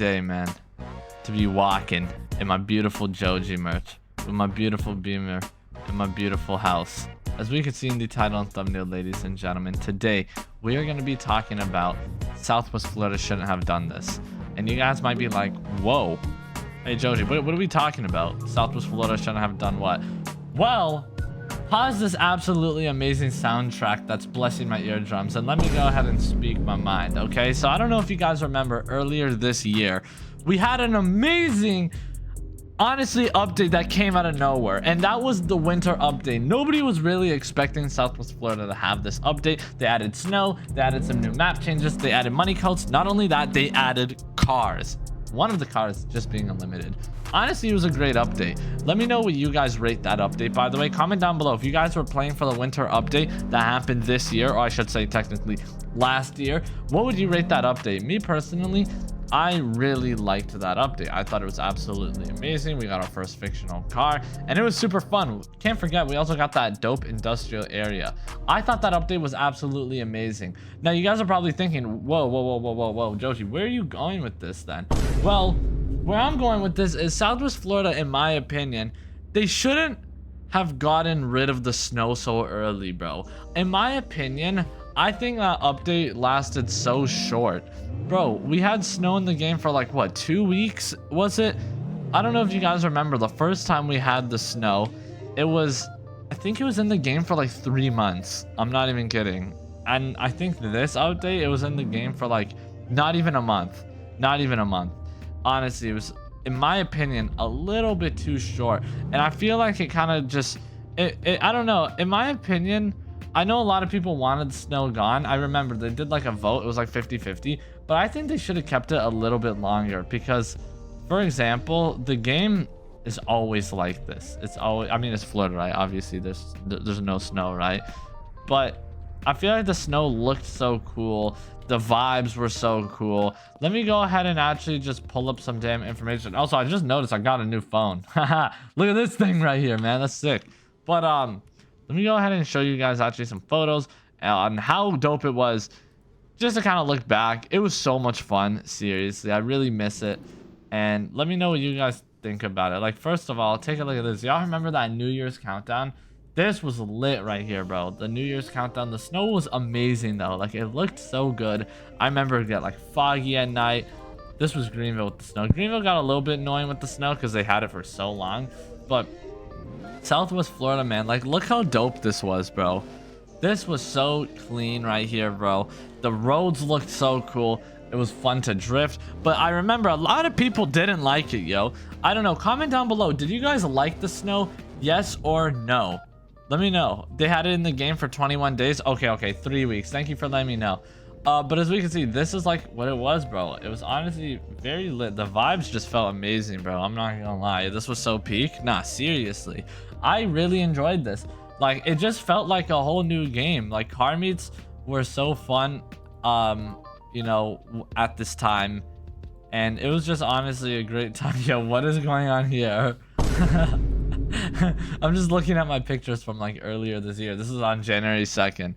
day, man, to be walking in my beautiful Joji merch with my beautiful Beamer in my beautiful house. As we can see in the title and thumbnail, ladies and gentlemen, today we are going to be talking about Southwest Florida shouldn't have done this. And you guys might be like, whoa, hey Joji, what are we talking about? Southwest Florida shouldn't have done what? Well, pause this absolutely amazing soundtrack that's blessing my eardrums and let me go ahead and speak my mind, okay? So I don't know if you guys remember earlier this year, we had an amazing, honestly, update that came out of nowhere, and that was the winter update. Nobody was really expecting Southwest Florida to have this update. They added snow, they added some new map changes, they added money codes. Not only that, they added cars. One of the cars just being unlimited. Honestly, it was a great update. Let me know what you guys rate that update, by the way. Comment down below if you guys were playing for the winter update that happened this year, or I should say technically last year. What would you rate that update? Me personally, I really liked that update. I thought it was absolutely amazing. We got our first fictional car and it was super fun. Can't forget, we also got that dope industrial area. I thought that update was absolutely amazing. Now you guys are probably thinking, whoa, Joji, where are you going with this then? Well, where I'm going with this is Southwest Florida, in my opinion, they shouldn't have gotten rid of the snow so early, bro. In my opinion, I think that update lasted so short. Bro, we had snow in the game for like, what, 2 weeks? Was it? I don't know if you guys remember the first time we had the snow. It was, I think it was in the game for like 3 months. I'm not even kidding. And I think this update, it was in the game for like not even a month. Not even a month. Honestly, it was, in my opinion, a little bit too short. And I feel like it kind of just, I don't know. In my opinion, I know a lot of people wanted snow gone. I remember they did like a vote. It was like 50-50. But I think they should have kept it a little bit longer because, for example, the game is always like this. It's always, I mean, it's Florida, right? Obviously, there's no snow, right? But I feel like the snow looked so cool. The vibes were so cool. Let me go ahead and actually just pull up some damn information. Also, I just noticed I got a new phone. Look at this thing right here, man. That's sick. But let me go ahead and show you guys actually some photos on how dope it was. Just to kind of look back, it was so much fun. Seriously, I really miss it. And let me know what you guys think about it. Like, first of all, take a look at this. Y'all remember that New Year's countdown? This was lit right here, bro. The New Year's countdown. The snow was amazing though. Like, it looked so good. I remember it got like foggy at night. This was Greenville with the snow. Greenville got a little bit annoying with the snow because they had it for so long. But Southwest Florida, man, like, look how dope this was, bro. This was so clean right here, bro. The roads looked so cool. It was fun to drift. But I remember a lot of people didn't like it, yo. I don't know. Comment down below. Did you guys like the snow? Yes or no? Let me know. They had it in the game for 21 days. Okay, 3 weeks. Thank you for letting me know. But as we can see, this is like what it was, bro. It was honestly very lit. The vibes just felt amazing, bro. I'm not gonna lie. This was so peak. Nah, seriously. I really enjoyed this. Like, it just felt like a whole new game. Like, car meets were so fun, you know, at this time. And it was just honestly a great time. Yo, what is going on here? I'm just looking at my pictures from like earlier this year. This is on January 2nd.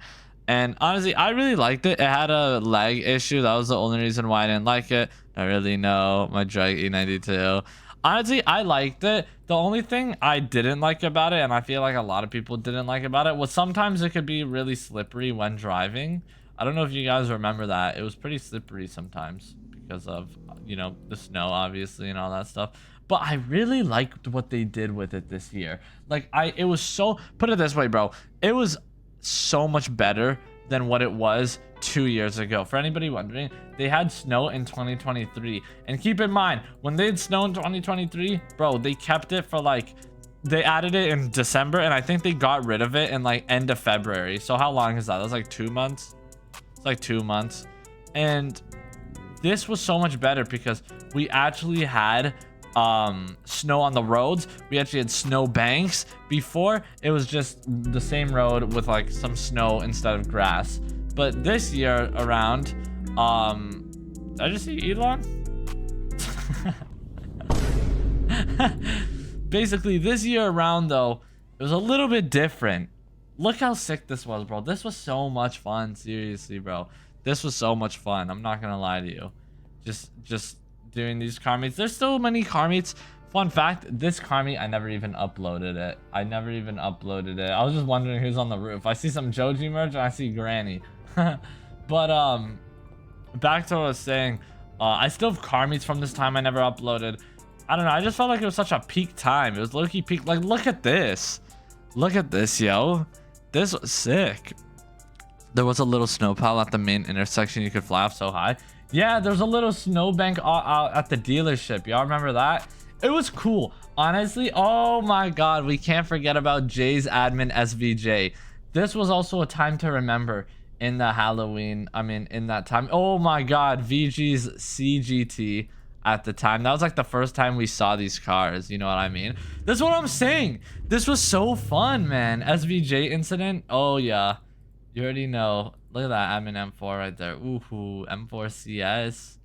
And honestly, I really liked it. It had a lag issue. That was the only reason why I didn't like it. I really know my drag E92. Honestly, I liked it. The only thing I didn't like about it, and I feel like a lot of people didn't like about it, was sometimes it could be really slippery when driving. I don't know if you guys remember that. It was pretty slippery sometimes because of, you know, the snow, obviously, and all that stuff. But I really liked what they did with it this year. Like, it was so, put it this way, bro. It was so much better than what it was 2 years ago. For anybody wondering, they had snow in 2023, and keep in mind, when they had snow in 2023, bro, they kept it for like, they added it in December, and I think they got rid of it in like end of February. So how long is that? That was like 2 months. It's like 2 months. And this was so much better because we actually had snow on the roads. We actually had snow banks. Before, it was just the same road with like some snow instead of grass. But this year around, did I just see Elon? Basically, this year around though, it was a little bit different. Look how sick this was, bro. This was so much fun. Seriously, bro. This was so much fun. I'm not gonna lie to you. Just doing these car meets. There's so many car meets. Fun fact, this car meet, I never even uploaded it. I was just wondering who's on the roof. I see some Joji merch and I see Granny. But back to what I was saying. I still have car meets from this time I never uploaded. I don't know. I just felt like it was such a peak time. It was low-key peak. Like, look at this. Look at this, yo. This was sick. There was a little snow pile at the main intersection. You could fly off so high. Yeah, there's a little snowbank out at the dealership. Y'all remember that? It was cool. Honestly, oh my god. We can't forget about Jay's admin SVJ. This was also a time to remember in the Halloween. I mean, in that time. Oh my god. VG's CGT. At the time, that was like the first time we saw these cars, you know what I mean? That's what I'm saying. This was so fun, man. SVJ incident. Oh yeah, you already know. Look at that admin M4 right there. Ooh, M4 CS,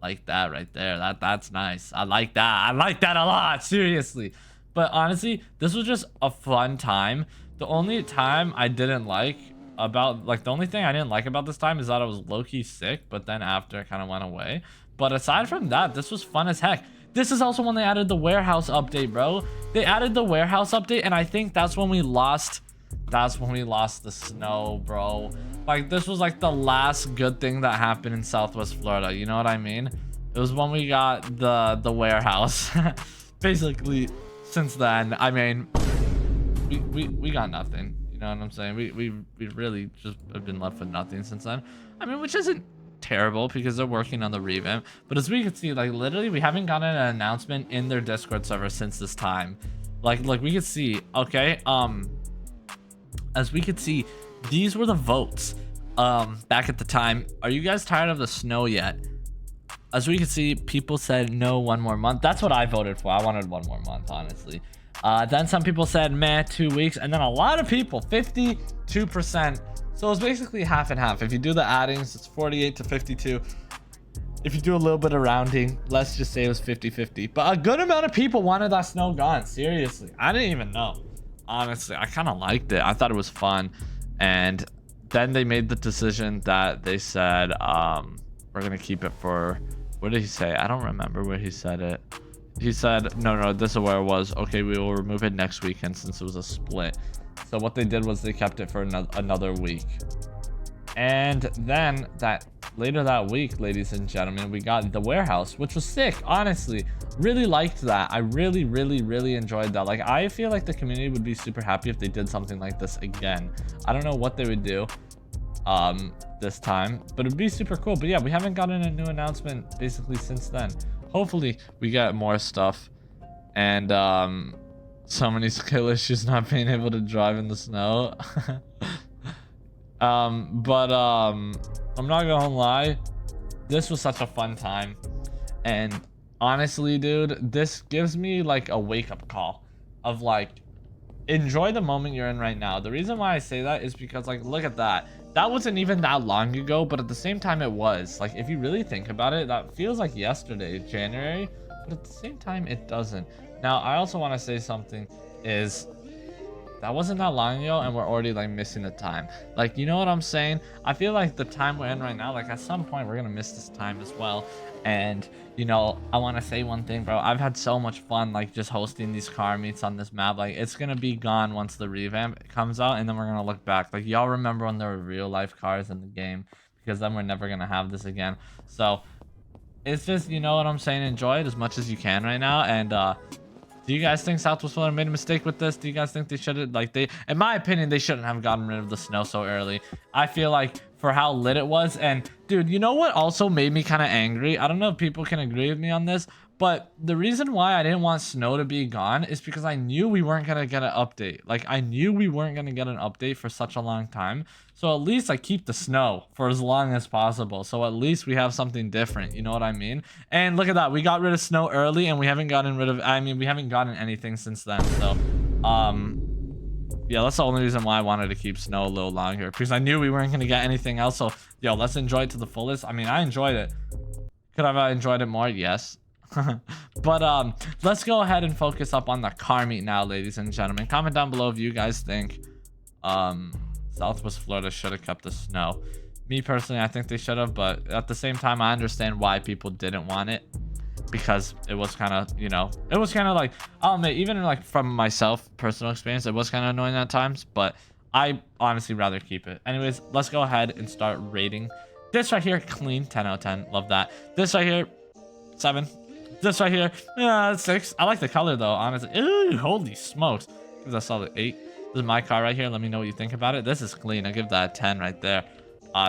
like that right there. That's nice. I like that a lot, seriously. But honestly, this was just a fun time. The only time I didn't like about, like, the only thing I didn't like about this time is that I was low-key sick, but then after it kind of went away. But aside from that, this was fun as heck. This is also when they added the warehouse update, bro. They added the warehouse update, and I think that's when we lost the snow, bro. Like, this was like the last good thing that happened in Southwest Florida, you know what I mean? It was when we got the warehouse. Basically, since then, I mean, we got nothing. You know what I'm saying? We really just have been left with nothing since then. I mean, which isn't terrible because they're working on the revamp, but as we can see, like, literally we haven't gotten an announcement in their Discord server since this time. Like we could see, okay, as we could see, these were the votes back at the time. Are you guys tired of the snow yet? As we can see, people said no, 1 more month. That's what I voted for. I wanted 1 more month, honestly. Then some people said meh, 2 weeks, and then a lot of people, 52%. So it's basically half and half. If you do the addings, it's 48 to 52. If you do a little bit of rounding, let's just say it was 50-50. But a good amount of people wanted that snow gone. Seriously, I didn't even know. Honestly, I kind of liked it. I thought it was fun. And then they made the decision that they said, we're going to keep it for, what did he say? I don't remember where he said it. He said, no, this is where it was. Okay, we will remove it next weekend since it was a split. So what they did was they kept it for another week. And then later that week, ladies and gentlemen, we got the warehouse, which was sick. Honestly, really liked that. I really enjoyed that. Like, I feel like the community would be super happy if they did something like this again. I don't know what they would do this time, but it'd be super cool. But yeah, we haven't gotten a new announcement basically since then. Hopefully we get more stuff. And so many skill issues not being able to drive in the snow. I'm not gonna lie, this was such a fun time. And honestly, dude, this gives me like a wake-up call of like, enjoy the moment you're in right now. The reason why I say that is because, like, look at that. That wasn't even that long ago, but at the same time it was. Like, if you really think about it, that feels like yesterday, January, but at the same time it doesn't. Now, I also want to say something is that wasn't that long ago and we're already like missing the time. Like, you know what I'm saying? I feel like the time we're in right now, like at some point we're gonna miss this time as well. And you know, I want to say one thing, bro. I've had so much fun like just hosting these car meets on this map. Like, it's gonna be gone once the revamp comes out, and then we're gonna look back. Like, y'all remember when there were real life cars in the game, because then we're never gonna have this again. So it's just, you know what I'm saying, enjoy it as much as you can right now. And do you guys think Southwest Florida made a mistake with this? Do you guys think they should have, like, in my opinion, they shouldn't have gotten rid of the snow so early. I feel like for how lit it was. And dude, you know what also made me kind of angry? I don't know if people can agree with me on this, but the reason why I didn't want snow to be gone is because I knew we weren't going to get an update. Like, I knew we weren't going to get an update for such a long time. So at least I keep the snow for as long as possible. So at least we have something different. You know what I mean? And look at that. We got rid of snow early and we haven't gotten rid of, I mean, we haven't gotten anything since then. So, yeah, that's the only reason why I wanted to keep snow a little longer, because I knew we weren't going to get anything else. So, yo, let's enjoy it to the fullest. I mean, I enjoyed it. Could I have enjoyed it more? Yes. But let's go ahead and focus up on the car meet now, ladies and gentlemen. Comment down below if you guys think Southwest Florida should have kept the snow. Me personally, I think they should have, but at the same time, I understand why people didn't want it. because it was kind of, you know, it was kind of like, I'll admit, even like from myself, personal experience, it was kind of annoying at times, but I honestly rather keep it. Anyways, let's go ahead and start rating. This right here, clean, 10 out of 10. Love that. This right here, 7. This right here, 6. I like the color though, honestly. Ooh, holy smokes. Give that solid 8. This is my car right here. Let me know what you think about it. This is clean. I'll give that a 10 right there.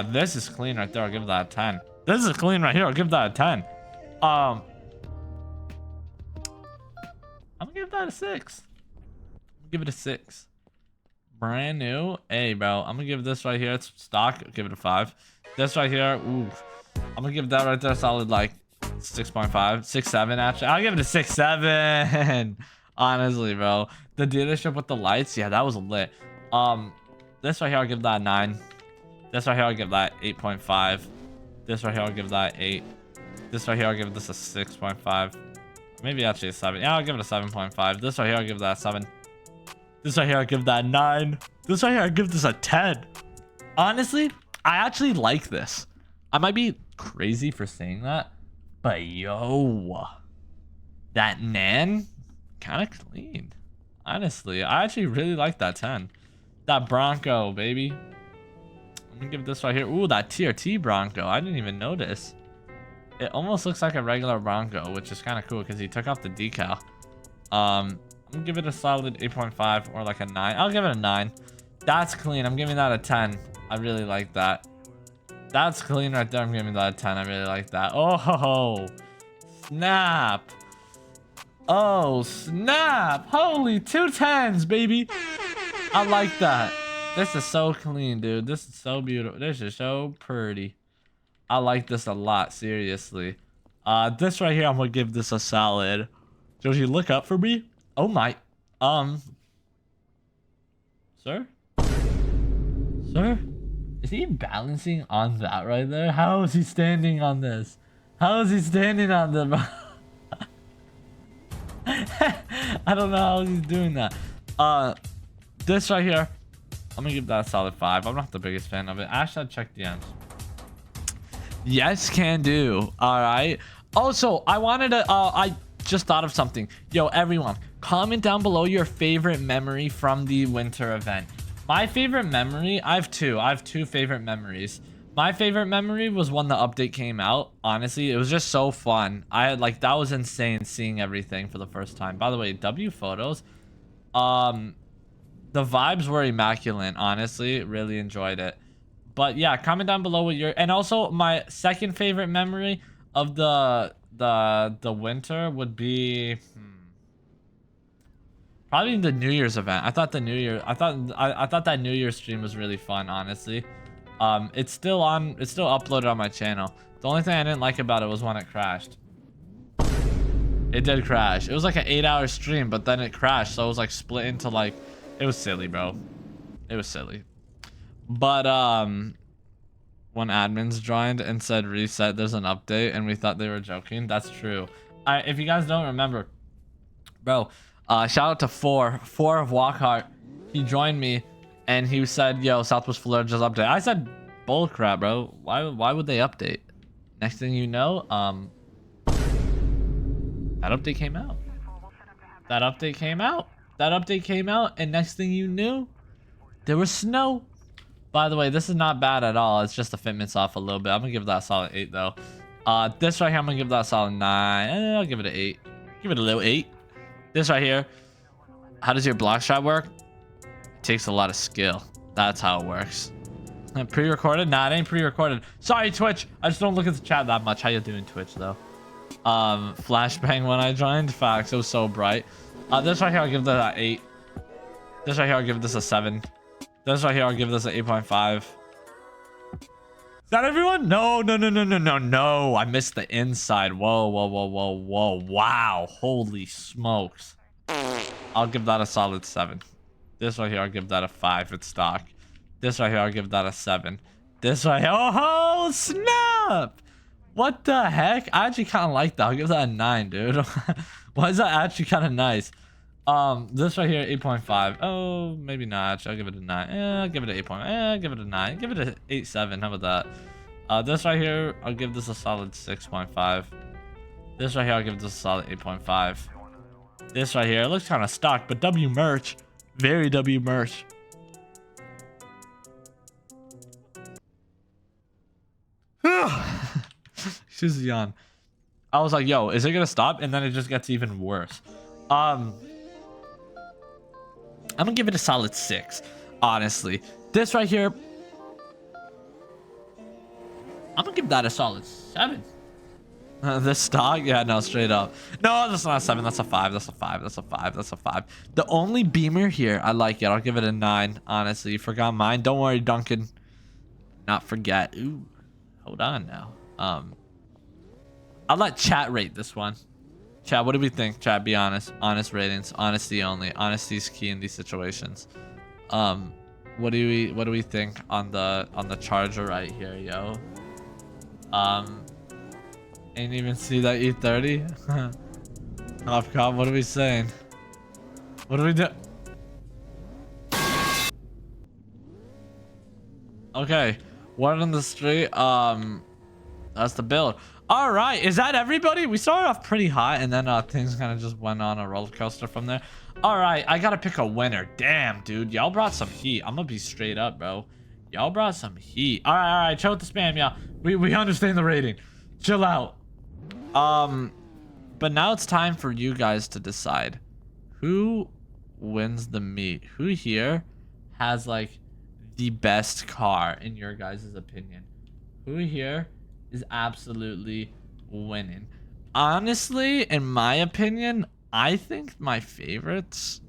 This is clean right there. I'll give that a 10. This is clean right here. I'll give that a 10. I'm gonna give that a 6. Give it a 6. Brand new. Hey, bro. I'm gonna give this right here. It's stock. I'll give it a 5. This right here. Ooh. I'm gonna give that right there a solid like 6.5. 6, 7 actually. I'll give it a 6, 7. Honestly, bro. The dealership with the lights. Yeah, that was lit. This right here, I'll give that a 9. This right here, I'll give that 8.5. This right here, I'll give that 8. This right here, I'll give this a 6.5. Maybe actually a 7. Yeah, I'll give it a 7.5. This right here, I'll give that a 7. This right here, I'll give that a 9. This right here, I'll give this a 10. Honestly, I actually like this. I might be crazy for saying that, but yo, that Nan, kind of clean. Honestly, I actually really like that 10. That Bronco, baby. I'm gonna give this right here. Ooh, that TRT Bronco. I didn't even notice. It almost looks like a regular Bronco, which is kind of cool because he took off the decal. I'm gonna give it a solid 8.5 or like a 9. I'll give it a 9. That's clean. I'm giving that a 10. I really like that. That's clean right there. I'm giving that a 10. I really like that. Oh, snap. Oh, snap. Holy 2 10s, baby. I like that. This is so clean, dude. This is so beautiful. This is so pretty. I like this a lot, seriously. This right here, I'm gonna give this a solid. Joji, look up for me. Oh my. Sir? Sir? Is he balancing on that right there? How is he standing on this? How is he standing on the... I don't know how he's doing that. This right here, I'm gonna give that a solid 5. I'm not the biggest fan of it. Actually, check the ends. Yes, can do. All right. Also, I wanted to, I just thought of something. Yo, everyone, comment down below your favorite memory from the winter event. My favorite memory, I have two favorite memories. My favorite memory was when the update came out. Honestly, it was just so fun. I had like, that was insane seeing everything for the first time. By the way, W photos. The vibes were immaculate, honestly. Really enjoyed it. But yeah, comment down below what your, and also my second favorite memory of the winter would be probably the New Year's event. I thought the New Year, I thought that New Year's stream was really fun, honestly. It's still uploaded on my channel. The only thing I didn't like about it was when it crashed. It did crash. It was like an 8-hour stream, but then it crashed, so it was like split into like, it was silly, bro. It was silly. But when admins joined and said reset, there's an update, and we thought they were joking. That's true. If you guys don't remember, bro, shout out to four of Walkhart. He joined me and he said, yo, Southwest Florida just update. I said, bull crap, bro. Why would they update? Next thing you know, that update came out. That update came out, and next thing you knew, there was snow. By the way, this is not bad at all. It's just the fitment's off a little bit. I'm gonna give that a solid 8 though. This right here, I'm gonna give that a solid 9. I'll give it an 8. Give it a little 8. This right here, how does your block shot work? It takes a lot of skill. That's how it works. Pre-recorded? Nah, it ain't pre-recorded. Sorry, Twitch. I just don't look at the chat that much. How you doing, Twitch, though? Flashbang when I joined. Facts. It was so bright. This right here, I'll give that an 8. This right here, I'll give this a 7. This right here, I'll give this an 8.5. Is that everyone? No. I missed the inside. Whoa. Wow. Holy smokes. I'll give that a solid 7. This right here, I'll give that a 5. It's stock. This right here, I'll give that a 7. This right here, oh, snap! What the heck? I actually kind of like that. I'll give that a 9, dude. Why is that actually kind of nice? This right here, 8.5. Oh, maybe not. I'll give it a 9. I'll give it an 8. I'll give it a 9. Give it a 8.7. How about that? This right here, I'll give this a solid 6.5. This right here, I'll give this a solid 8.5. This right here, it looks kind of stock, but W merch. Very W merch. She's yawn. I was like, yo, is it gonna stop? And then it just gets even worse. I'm gonna give it a solid 6, honestly. This right here, I'm gonna give that a solid 7. This stock, yeah, no, straight up. No, that's not a 7. That's a 5. That's a 5. That's a 5. That's a 5. The only Beamer here, I like it. I'll give it a 9. Honestly, you forgot mine. Don't worry, Duncan. Not forget. Ooh, hold on now. I'll let chat rate this one. Chat, what do we think? Chat, be honest. Honest ratings. Honesty only. Honesty is key in these situations. What do we think on the charger right here, yo? Ain't even see that E30. Off cop, what are we saying? What do we do? Okay, word on the street. That's the build. All right, is that everybody? We started off pretty hot, and then things kind of just went on a roller coaster from there. All right, I gotta pick a winner. Damn, dude, y'all brought some heat. I'm gonna be straight up, bro. Y'all brought some heat. All right, chill with the spam, y'all. We understand the rating. Chill out. But now it's time for you guys to decide who wins the meet. Who here has like the best car in your guys' opinion? Who here is absolutely winning? Honestly, in my opinion, I think my favorites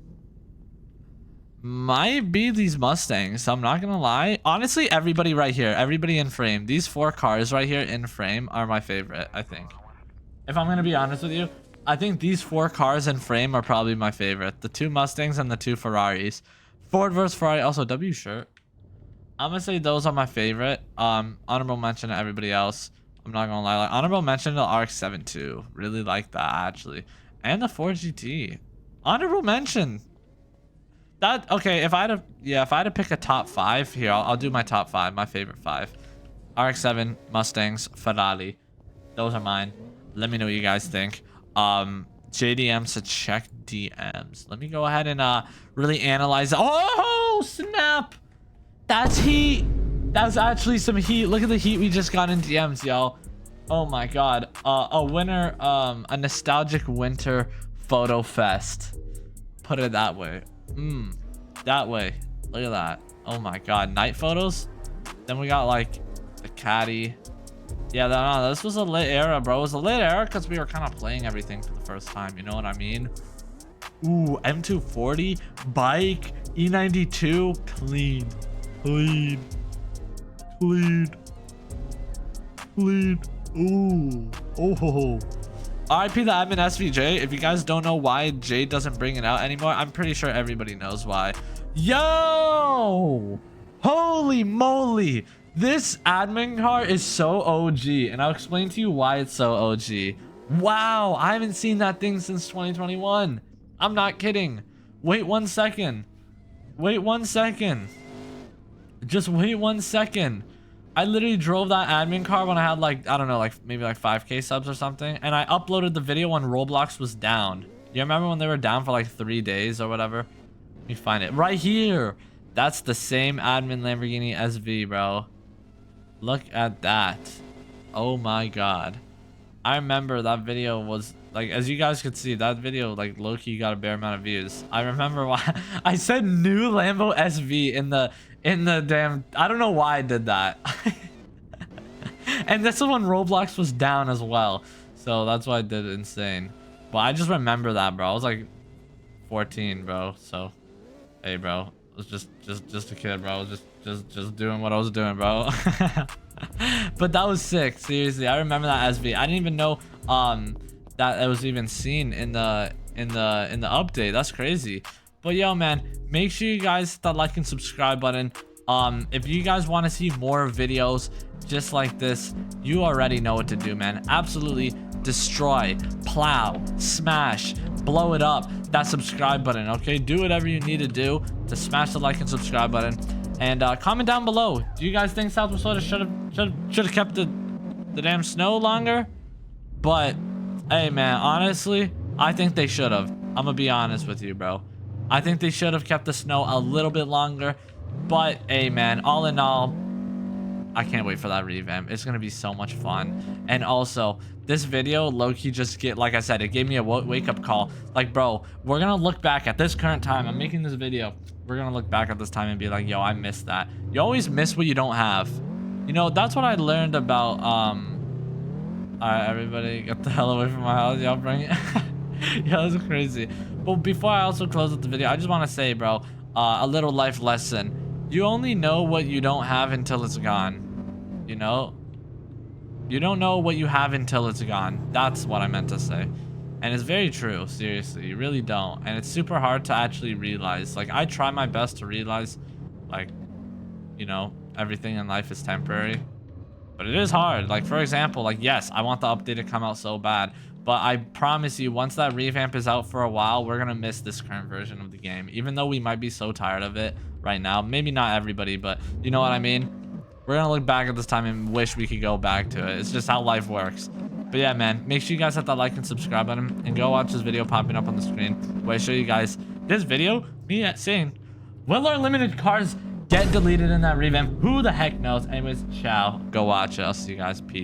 might be these Mustangs. I'm not gonna lie. Honestly, everybody right here, everybody in frame, these 4 cars right here in frame are my favorite, I think. If I'm gonna be honest with you, I think these 4 cars in frame are probably my favorite. The 2 Mustangs and the 2 Ferraris. Ford versus Ferrari. Also, W shirt. I'm gonna say those are my favorite. Honorable mention to everybody else. I'm not gonna lie. Like, honorable mention to the RX-7 too. Really like that actually. And the Ford GT. Honorable mention. That okay? If I had to pick a top 5 here, I'll do my top 5. My favorite 5. RX-7, Mustangs, Ferrari. Those are mine. Let me know what you guys think. JDM said check DMs. Let me go ahead and really analyze it. Oh snap! That's heat. That's actually some heat. Look at the heat we just got in DMs, y'all. Oh my god. A winner, a nostalgic winter photo fest. Put it that way. That way. Look at that. Oh my god. Night photos. Then we got like the caddy. Yeah, no, this was a lit era, bro. It was a lit era because we were kind of playing everything for the first time. You know what I mean? Ooh, M240, bike, E92, clean. Ooh. Oh. RIP the admin SVJ. If you guys don't know why Jay doesn't bring it out anymore, I'm pretty sure everybody knows why. Yo! Holy moly! This admin car is so OG, and I'll explain to you why it's so OG. Wow, I haven't seen that thing since 2021. I'm not kidding. Wait 1 second. Wait 1 second. Just wait 1 second. I literally drove that admin car when I had like, I don't know, like maybe like 5K subs or something. And I uploaded the video when Roblox was down. You remember when they were down for like 3 days or whatever? Let me find it. Right here. That's the same admin Lamborghini SV, bro. Look at that. Oh my god. I remember that video was like, as you guys could see, that video like low-key got a bare amount of views. I remember why I said new Lambo SV in the damn, I don't know why I did that. And this is when Roblox was down as well, so that's why I did it. Insane. But I just remember that, bro. I was like 14, bro. So hey, bro, I was just a kid, bro. I was just doing what I was doing, bro. But that was sick. Seriously, I remember that SV. I didn't even know that it was even seen in the update. That's crazy. But yo, man, make sure you guys hit that like and subscribe button. If you guys want to see more videos just like this, you already know what to do, man. Absolutely destroy, plow, smash, blow it up, that subscribe button. Okay, do whatever you need to do to smash the like and subscribe button. And comment down below, do you guys think Southwest Florida should have kept the damn snow longer? But Hey, man, honestly, I think they should have. I'm gonna be honest with you, bro. I think they should have kept the snow a little bit longer. But, hey, man, all in all, I can't wait for that revamp. It's gonna be so much fun. And also, this video, low-key just like I said, it gave me a wake-up call. Like, bro, we're gonna look back at this current time. I'm making this video. We're gonna look back at this time and be like, yo, I missed that. You always miss what you don't have. You know, that's what I learned about, alright, everybody, get the hell away from my house. Y'all bring it. Yeah, that's crazy. But before I also close up the video, I just want to say, bro, a little life lesson. You only know what you don't have until it's gone. You know? You don't know what you have until it's gone. That's what I meant to say. And it's very true, seriously. You really don't. And it's super hard to actually realize. Like, I try my best to realize, like, you know, everything in life is temporary. But it is hard. Like, for example, like, yes, I want the update to come out so bad. But I promise you, once that revamp is out for a while, we're going to miss this current version of the game. Even though we might be so tired of it right now. Maybe not everybody, but you know what I mean? We're going to look back at this time and wish we could go back to it. It's just how life works. But yeah, man, make sure you guys hit that like and subscribe button. And go watch this video popping up on the screen where I show you guys this video. Me saying, will our limited cars get deleted in that revamp? Who the heck knows? Anyways, ciao. Go watch it. I'll see you guys. Peace.